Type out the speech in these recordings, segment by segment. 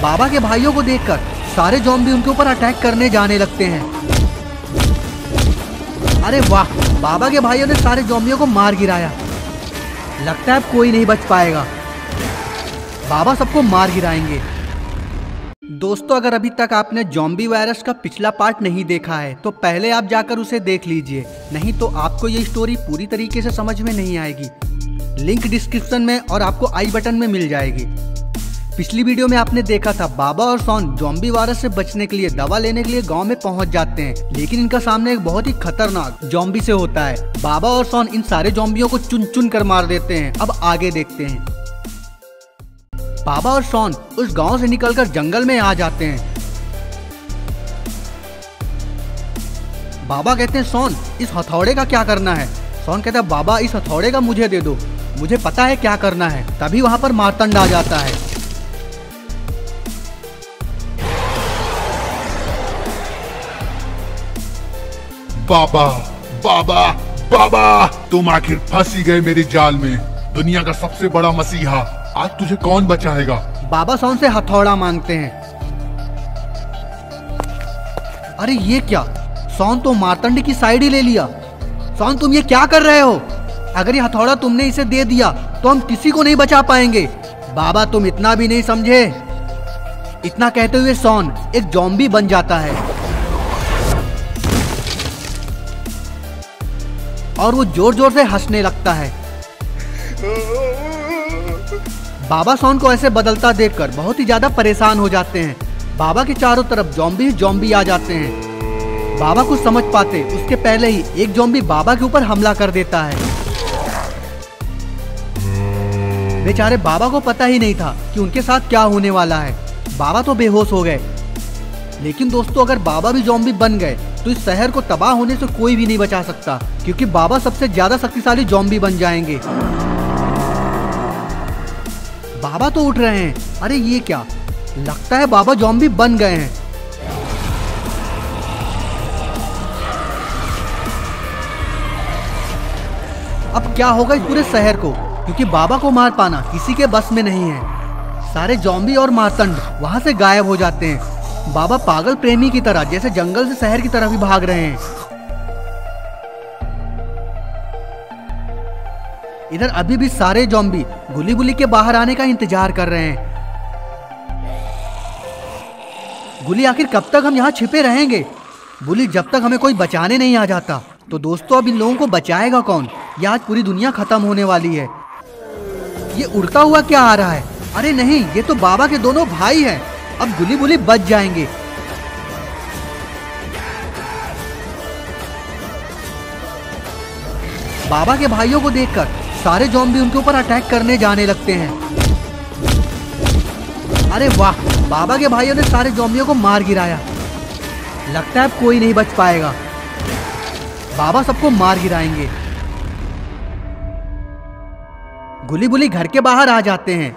बाबा के भाइयों को देखकर सारे ज़ॉम्बी उनके ऊपर अटैक करने जाने लगते हैं। अरे वाह, बाबा के भाइयों ने सारे ज़ॉम्बियों को मार गिराया। लगता है अब कोई नहीं बच पाएगा। बाबा सबको मार गिराएंगे। दोस्तों, अगर अभी तक आपने ज़ॉम्बी वायरस का पिछला पार्ट नहीं देखा है तो पहले आप जाकर उसे देख लीजिए, नहीं तो आपको ये स्टोरी पूरी तरीके से समझ में नहीं आएगी। लिंक डिस्क्रिप्शन में और आपको आई बटन में मिल जाएगी। पिछली वीडियो में आपने देखा था बाबा और शॉन ज़ॉम्बी वायरस से बचने के लिए दवा लेने के लिए गांव में पहुंच जाते हैं, लेकिन इनका सामने एक बहुत ही खतरनाक ज़ॉम्बी से होता है। बाबा और शॉन इन सारे ज़ॉम्बियों को चुन चुन कर मार देते हैं। अब आगे देखते हैं। बाबा और शॉन उस गांव से निकलकर जंगल में आ जाते हैं। बाबा कहते हैं शॉन, इस हथौड़े का क्या करना है? शॉन कहता है बाबा, इस हथौड़े का मुझे दे दो, मुझे पता है क्या करना है। तभी वहां पर मार्तंड आ जाता है। बाबा बाबा बाबा, तुम आखिर फंस ही गए मेरी जाल में। दुनिया का सबसे बड़ा मसीहा, आज तुझे कौन बचाएगा? बाबा शॉन से हथौड़ा मांगते हैं। अरे ये क्या, शॉन तो मार्तंड की साइड ही ले लिया। शॉन, तुम ये क्या कर रहे हो? अगर ये हथौड़ा तुमने इसे दे दिया तो हम किसी को नहीं बचा पाएंगे। बाबा, तुम इतना भी नहीं समझे। इतना कहते हुए शॉन एक ज़ॉम्बी बन जाता है और वो जोर जोर से हंसने लगता है। बाबा शॉन को ऐसे बदलता देखकर बहुत ही ज्यादा परेशान हो जाते हैं। बाबा के चारों तरफ ज़ॉम्बी आ जाते हैं। बाबा कुछ समझ पाते उसके पहले ही एक ज़ॉम्बी बाबा के ऊपर हमला कर देता है। बेचारे बाबा को पता ही नहीं था कि उनके साथ क्या होने वाला है। बाबा तो बेहोश हो गए। लेकिन दोस्तों, अगर बाबा भी ज़ॉम्बी बन गए तो इस शहर को तबाह होने से कोई भी नहीं बचा सकता, क्योंकि बाबा सबसे ज्यादा शक्तिशाली ज़ॉम्बी बन जाएंगे। बाबा तो उठ रहे हैं। अरे ये क्या, लगता है बाबा ज़ॉम्बी बन गए हैं। अब क्या होगा इस पूरे शहर को, क्योंकि बाबा को मार पाना किसी के बस में नहीं है। सारे ज़ॉम्बी और मार्तंड वहां से गायब हो जाते हैं। बाबा पागल प्रेमी की तरह जैसे जंगल से शहर की तरफ ही भाग रहे हैं। इधर अभी भी सारे ज़ॉम्बी गुली बुली के बाहर आने का इंतजार कर रहे हैं। गुली, आखिर कब तक हम यहाँ छिपे रहेंगे? बुली, जब तक हमें कोई बचाने नहीं आ जाता। तो दोस्तों, अब इन लोगों को बचाएगा कौन? ये आज पूरी दुनिया खत्म होने वाली है। ये उड़ता हुआ क्या आ रहा है? अरे नहीं, ये तो बाबा के दोनों भाई हैं। अब गुली बुली बच जाएंगे। बाबा के भाइयों को देखकर सारे ज़ॉम्बी उनके ऊपर अटैक करने जाने लगते हैं। अरे वाह, बाबा के भाइयों ने सारे ज़ॉम्बियों को मार गिराया। लगता है अब कोई नहीं बच पाएगा। बाबा सबको मार गिराएंगे। गुली बुली घर के बाहर आ जाते हैं।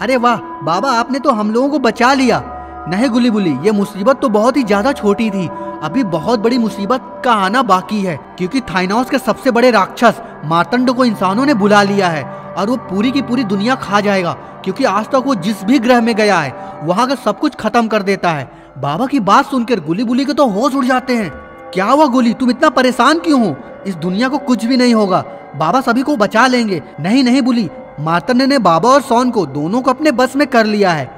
अरे वाह बाबा, आपने तो हम लोगों को बचा लिया। नहीं गुली बुली, ये मुसीबत तो बहुत ही ज्यादा छोटी थी। अभी बहुत बड़ी मुसीबत का आना बाकी है, क्योंकि थाइनोस के सबसे बड़े राक्षस मार्तंड को इंसानों ने बुला लिया है और वो पूरी की पूरी दुनिया खा जाएगा, क्योंकि आज तक वो जिस भी ग्रह में गया है वहां का सब कुछ खत्म कर देता है। बाबा की बात सुनकर गुली बुली के तो होश उड़ जाते हैं। क्या हुआ गुली, तुम इतना परेशान क्यों हो? इस दुनिया को कुछ भी नहीं होगा, बाबा सभी को बचा लेंगे। नहीं नहीं बुली, मार्तंड ने बाबा और शॉन को दोनों को अपने बस में कर लिया है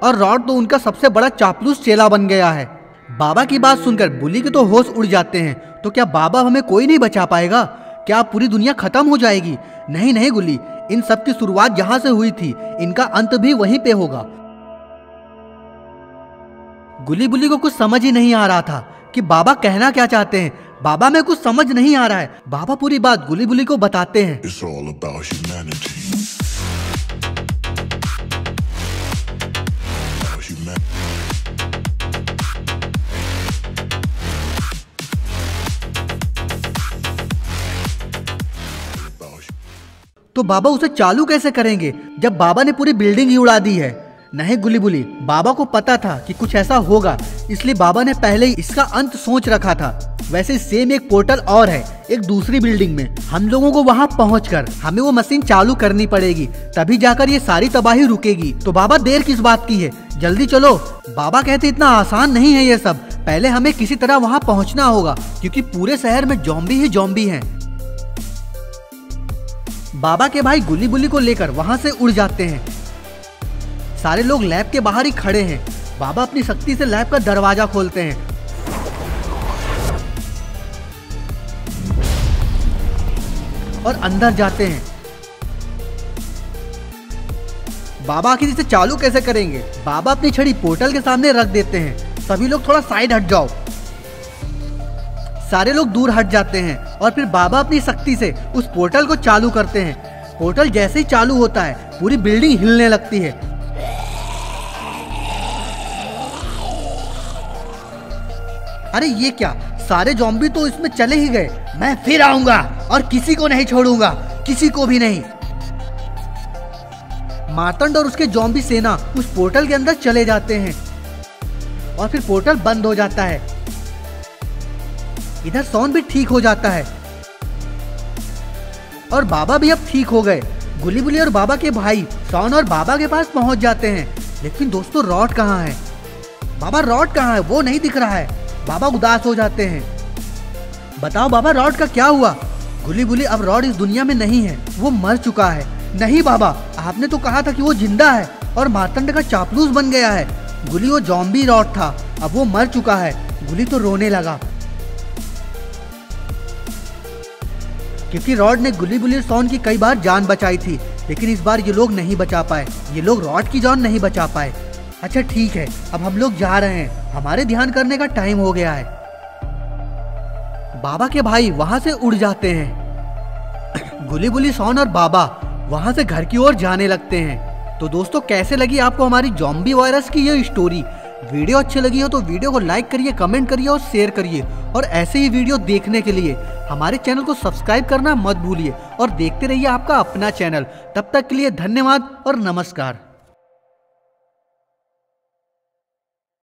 और रॉड तो उनका सबसे बड़ा चापलूस चेला बन गया है। बाबा की बात सुनकर बुली के तो होश उड़ जाते हैं। तो क्या बाबा हमें कोई नहीं बचा पाएगा? क्या पूरी दुनिया खत्म हो जाएगी? नहीं नहीं गुली, इन सब की शुरुआत जहां से हुई थी इनका अंत भी वहीं पे होगा। गुली बुली को कुछ समझ ही नहीं आ रहा था कि बाबा कहना क्या चाहते हैं। बाबा में कुछ समझ नहीं आ रहा है। बाबा पूरी बात गुली बुली को बताते हैं। It's all about humanity. तो बाबा उसे चालू कैसे करेंगे जब बाबा ने पूरी बिल्डिंग ही उड़ा दी है? नहीं गुली बुली, बाबा को पता था कि कुछ ऐसा होगा, इसलिए बाबा ने पहले ही इसका अंत सोच रखा था। वैसे सेम एक पोर्टल और है एक दूसरी बिल्डिंग में। हम लोगों को वहाँ पहुँचकर हमें वो मशीन चालू करनी पड़ेगी, तभी जाकर ये सारी तबाही रुकेगी। तो बाबा देर किस बात की है, जल्दी चलो। बाबा कहते इतना आसान नहीं है ये सब, पहले हमें किसी तरह वहाँ पहुँचना होगा क्योंकि पूरे शहर में ज़ॉम्बी ही ज़ॉम्बी हैं। बाबा के भाई गुली बुली को लेकर वहाँ से उड़ जाते हैं। सारे लोग लैब के बाहर ही खड़े हैं। बाबा अपनी शक्ति से लैब का दरवाजा खोलते हैं और अंदर जाते हैं। बाबा आखिर इसे चालू कैसे करेंगे? बाबा अपनी छड़ी पोर्टल के सामने रख देते हैं। सभी लोग थोड़ा साइड हट जाओ। सारे लोग दूर हट जाते हैं और फिर बाबा अपनी शक्ति से उस पोर्टल को चालू करते हैं। पोर्टल जैसे ही चालू होता है पूरी बिल्डिंग हिलने लगती है। अरे ये क्या, सारे ज़ॉम्बी तो इसमें चले ही गए। मैं फिर आऊंगा और किसी को नहीं छोड़ूंगा, किसी को भी नहीं। मार्तंड और उसके ज़ॉम्बी सेना उस पोर्टल के अंदर चले जाते हैं और फिर पोर्टल बंद हो जाता है। इधर शॉन भी ठीक हो जाता है और बाबा भी अब ठीक हो गए। गुली बुली और बाबा के भाई शॉन और बाबा के पास पहुंच जाते हैं। लेकिन दोस्तों रॉड कहाँ है? बाबा रॉड कहाँ है? वो नहीं दिख रहा है। बाबा उदास हो जाते हैं। बताओ बाबा रॉड का क्या हुआ? गुली बुली अब रॉड इस दुनिया में नहीं है, वो मर चुका है। नहीं बाबा, आपने तो कहा था कि वो जिंदा है और मार्तंड का चापलूस बन गया है। गुली वो ज़ॉम्बी रॉड था, अब वो मर चुका है। गुली तो रोने लगा क्योंकि रॉड ने गुली बुली और शॉन की कई बार जान बचाई थी, लेकिन इस बार ये लोग नहीं बचा पाए। ये लोग रॉड की जान नहीं बचा पाए। अच्छा ठीक है, अब हम लोग जा रहे हैं, हमारे ध्यान करने का टाइम हो गया है। बाबा के भाई वहां से उड़ जाते हैं। गुली बुली, शॉन और बाबा वहां से घर की ओर जाने लगते हैं। तो दोस्तों कैसे लगी आपको हमारी ज़ॉम्बी वायरस की ये स्टोरी? वीडियो अच्छी लगी हो तो वीडियो को लाइक करिए, कमेंट करिए और शेयर करिए। और ऐसे ही वीडियो देखने के लिए हमारे चैनल को सब्सक्राइब करना मत भूलिए और देखते रहिए आपका अपना चैनल। तब तक के लिए धन्यवाद और नमस्कार।